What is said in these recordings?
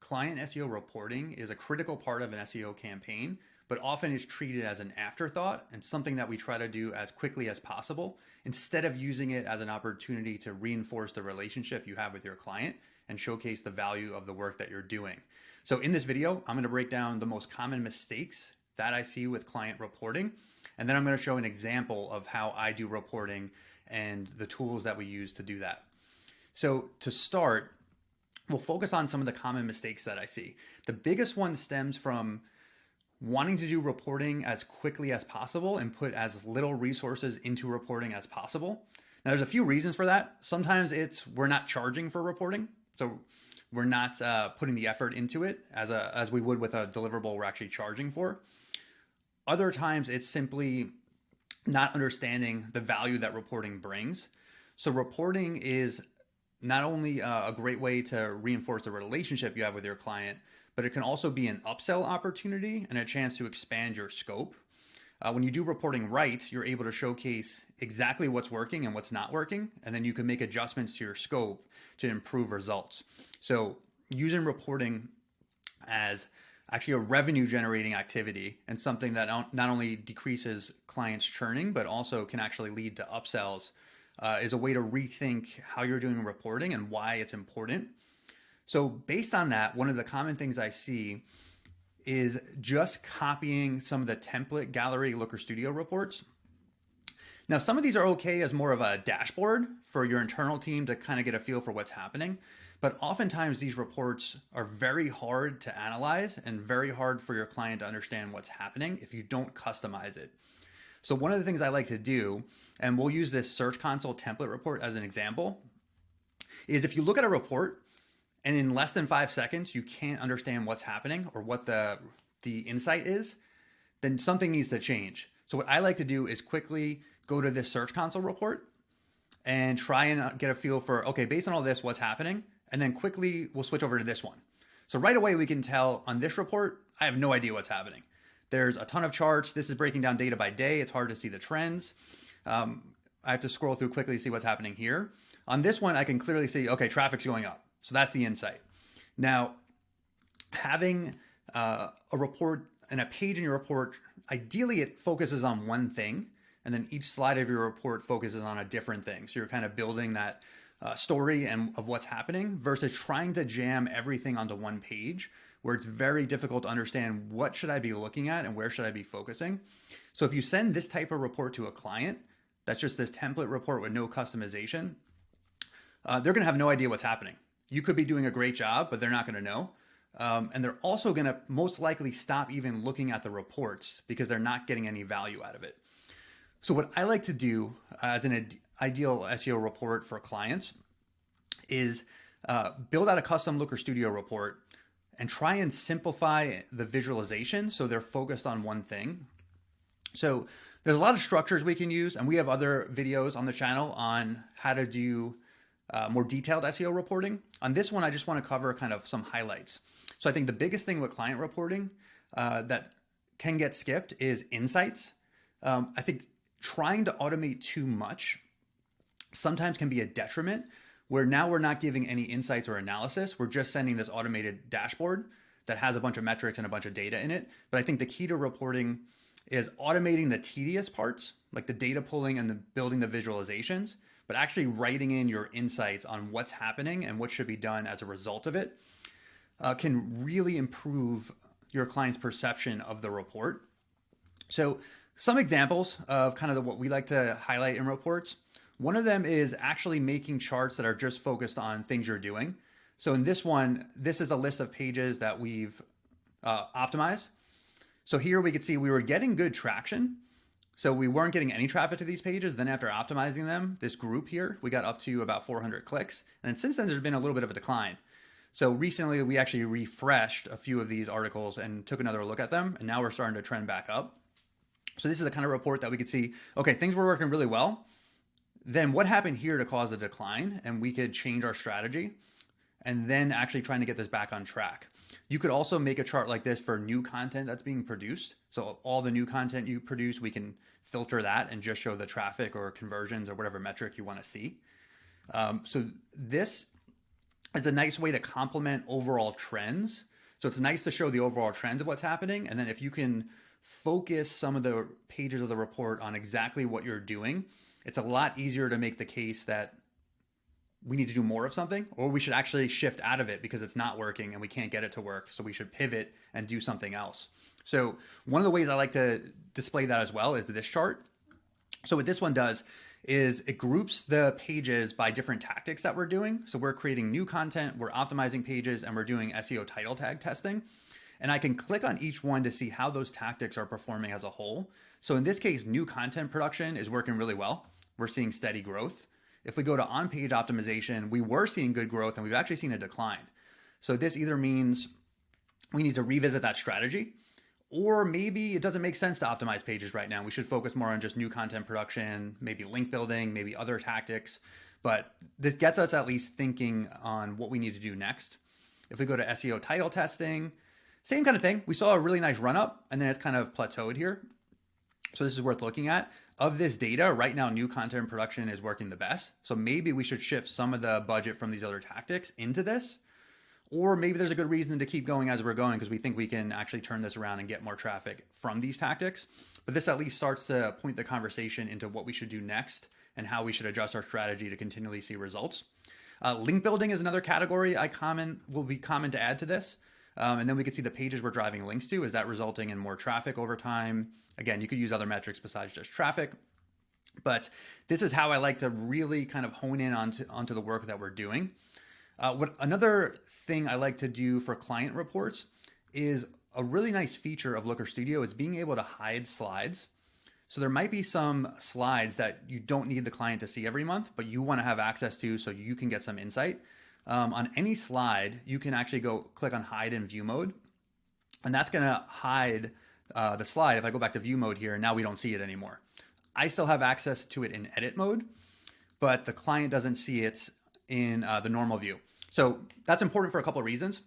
client SEO reporting is a critical part of an SEO campaign, but often is treated as an afterthought and something that we try to do as quickly as possible instead of using it as an opportunity to reinforce the relationship you have with your client and showcase the value of the work that you're doing. So in this video, I'm going to break down the most common mistakes that I see with client reporting, and then I'm going to show an example of how I do reporting and the tools that we use to do that. So to start, we'll focus on some of the common mistakes that I see. The biggest one stems from wanting to do reporting as quickly as possible and put as little resources into reporting as possible. Now, there's a few reasons for that. Sometimes it's we're not charging for reporting, so we're not putting the effort into it as we would with a deliverable we're actually charging for. Other times it's simply not understanding the value that reporting brings. So reporting is not only a great way to reinforce the relationship you have with your client, but it can also be an upsell opportunity and a chance to expand your scope. When you do reporting right, you're able to showcase exactly what's working and what's not working, and then you can make adjustments to your scope to improve results. So using reporting as actually a revenue generating activity and something that not only decreases clients churning, but also can actually lead to upsells is a way to rethink how you're doing reporting and why it's important. So based on that, one of the common things I see is just copying some of the template gallery Looker Studio reports. Now, some of these are okay as more of a dashboard for your internal team to kind of get a feel for what's happening. But oftentimes these reports are very hard to analyze and very hard for your client to understand what's happening if you don't customize it. So one of the things I like to do, and we'll use this Search Console template report as an example, is if you look at a report and in less than 5 seconds, you can't understand what's happening or what the insight is, then something needs to change. So what I like to do is quickly go to this Search Console report and try and get a feel for, okay, based on all this, what's happening? And then quickly we'll switch over to this one. So right away we can tell on this report, I have no idea what's happening. There's a ton of charts. This is breaking down data by day. It's hard to see the trends. I have to scroll through quickly to see what's happening here. On this one, I can clearly see, okay, traffic's going up. So that's the insight. Now, having a report and a page in your report, ideally it focuses on one thing, and then each slide of your report focuses on a different thing. So you're kind of building that story and of what's happening versus trying to jam everything onto one page where it's very difficult to understand what should I be looking at and where should I be focusing. So if you send this type of report to a client, that's just this template report with no customization, they're going to have no idea what's happening. You could be doing a great job, but they're not going to know. And they're also going to most likely stop even looking at the reports because they're not getting any value out of it. So what I like to do as an ideal SEO report for clients is build out a custom Looker Studio report and try and simplify the visualization so they're focused on one thing. So there's a lot of structures we can use, and we have other videos on the channel on how to do more detailed SEO reporting. On this one, I just want to cover kind of some highlights. So I think the biggest thing with client reporting that can get skipped is insights. I think trying to automate too much sometimes can be a detriment, where now we're not giving any insights or analysis. We're just sending this automated dashboard that has a bunch of metrics and a bunch of data in it. But I think the key to reporting is automating the tedious parts, like the data pulling and the building the visualizations, but actually writing in your insights on what's happening and what should be done as a result of it can really improve your client's perception of the report. So some examples of kind of what we like to highlight in reports. One of them is actually making charts that are just focused on things you're doing. So in this one, this is a list of pages that we've optimized. So here we could see we were getting good traction. So we weren't getting any traffic to these pages. Then after optimizing them, this group here, we got up to about 400 clicks. And then since then, there's been a little bit of a decline. So recently we actually refreshed a few of these articles and took another look at them. And now we're starting to trend back up. So this is the kind of report that we could see, okay, things were working really well. Then what happened here to cause a decline? And we could change our strategy and then actually trying to get this back on track. You could also make a chart like this for new content that's being produced. So all the new content you produce, we can filter that and just show the traffic or conversions or whatever metric you want to see. So this It's a nice way to complement overall trends. So it's nice to show the overall trends of what's happening. And then if you can focus some of the pages of the report on exactly what you're doing, it's a lot easier to make the case that we need to do more of something, or we should actually shift out of it because it's not working and we can't get it to work. So we should pivot and do something else. So one of the ways I like to display that as well is this chart. So what this one does is it groups the pages by different tactics that we're doing. So we're creating new content, we're optimizing pages, and we're doing SEO title tag testing. And I can click on each one to see how those tactics are performing as a whole. So in this case, new content production is working really well. We're seeing steady growth. If we go to on-page optimization, we were seeing good growth and we've actually seen a decline. So this either means we need to revisit that strategy, or maybe it doesn't make sense to optimize pages right now. We should focus more on just new content production, maybe link building, maybe other tactics. But this gets us at least thinking on what we need to do next. If we go to SEO title testing, same kind of thing. We saw a really nice run up and then it's kind of plateaued here. So this is worth looking at. Of this data, right now, new content production is working the best. So maybe we should shift some of the budget from these other tactics into this. Or maybe there's a good reason to keep going as we're going because we think we can actually turn this around and get more traffic from these tactics. But this at least starts to point the conversation into what we should do next and how we should adjust our strategy to continually see results. Link building is another category will be common to add to this. And then we could see the pages we're driving links to. Is that resulting in more traffic over time? Again, you could use other metrics besides just traffic. But this is how I like to really kind of hone in onto the work that we're doing. Another thing I like to do for client reports is a really nice feature of Looker Studio is being able to hide slides. So there might be some slides that you don't need the client to see every month, but you want to have access to so you can get some insight. On any slide, you can actually go click on hide in view mode, and that's going to hide the slide. If I go back to view mode here, now we don't see it anymore. I still have access to it in edit mode, but the client doesn't see it in the normal view. So that's important for a couple of reasons.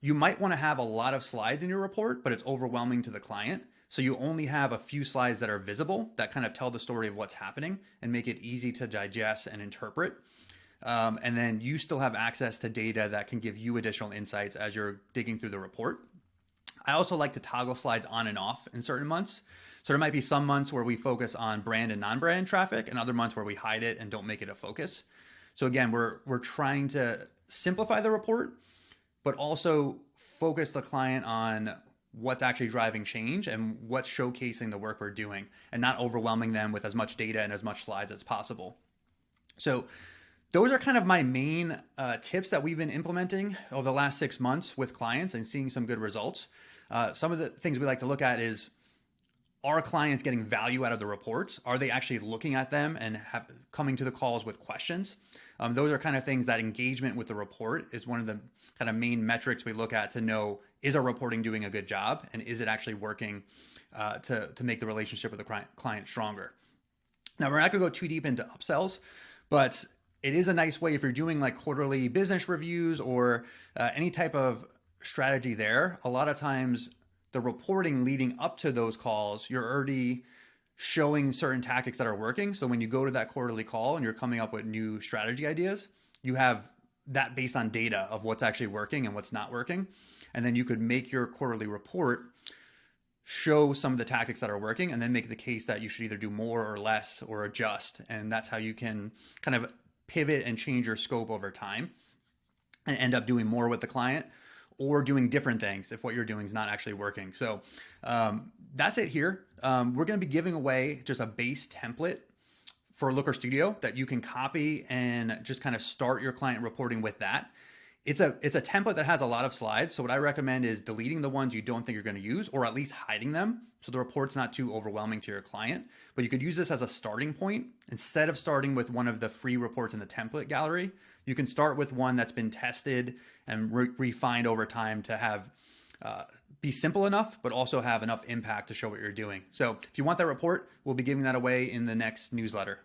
You might want to have a lot of slides in your report, but it's overwhelming to the client. So you only have a few slides that are visible that kind of tell the story of what's happening and make it easy to digest and interpret. And then you still have access to data that can give you additional insights as you're digging through the report. I also like to toggle slides on and off in certain months. So there might be some months where we focus on brand and non-brand traffic and other months where we hide it and don't make it a focus. So again, we're trying to simplify the report, but also focus the client on what's actually driving change and what's showcasing the work we're doing and not overwhelming them with as much data and as much slides as possible. So those are kind of my main tips that we've been implementing over the last 6 months with clients and seeing some good results. Some of the things we like to look at is, are clients getting value out of the reports? Are they actually looking at them and coming to the calls with questions? Those are kind of things that engagement with the report is one of the kind of main metrics we look at to know, is our reporting doing a good job? And is it actually working to make the relationship with the client stronger? Now, we're not gonna go too deep into upsells, but it is a nice way if you're doing like quarterly business reviews or any type of strategy there. A lot of times the reporting leading up to those calls, you're already showing certain tactics that are working. So when you go to that quarterly call and you're coming up with new strategy ideas, you have that based on data of what's actually working and what's not working. And then you could make your quarterly report show some of the tactics that are working and then make the case that you should either do more or less or adjust. And that's how you can kind of pivot and change your scope over time and end up doing more with the client or doing different things if what you're doing is not actually working. So that's it here. We're going to be giving away just a base template for Looker Studio that you can copy and just kind of start your client reporting with that. It's a template that has a lot of slides. So what I recommend is deleting the ones you don't think you're going to use, or at least hiding them so the report's not too overwhelming to your client. But you could use this as a starting point. Instead of starting with one of the free reports in the template gallery, you can start with one that's been tested and refined over time to have be simple enough, but also have enough impact to show what you're doing. So if you want that report, we'll be giving that away in the next newsletter.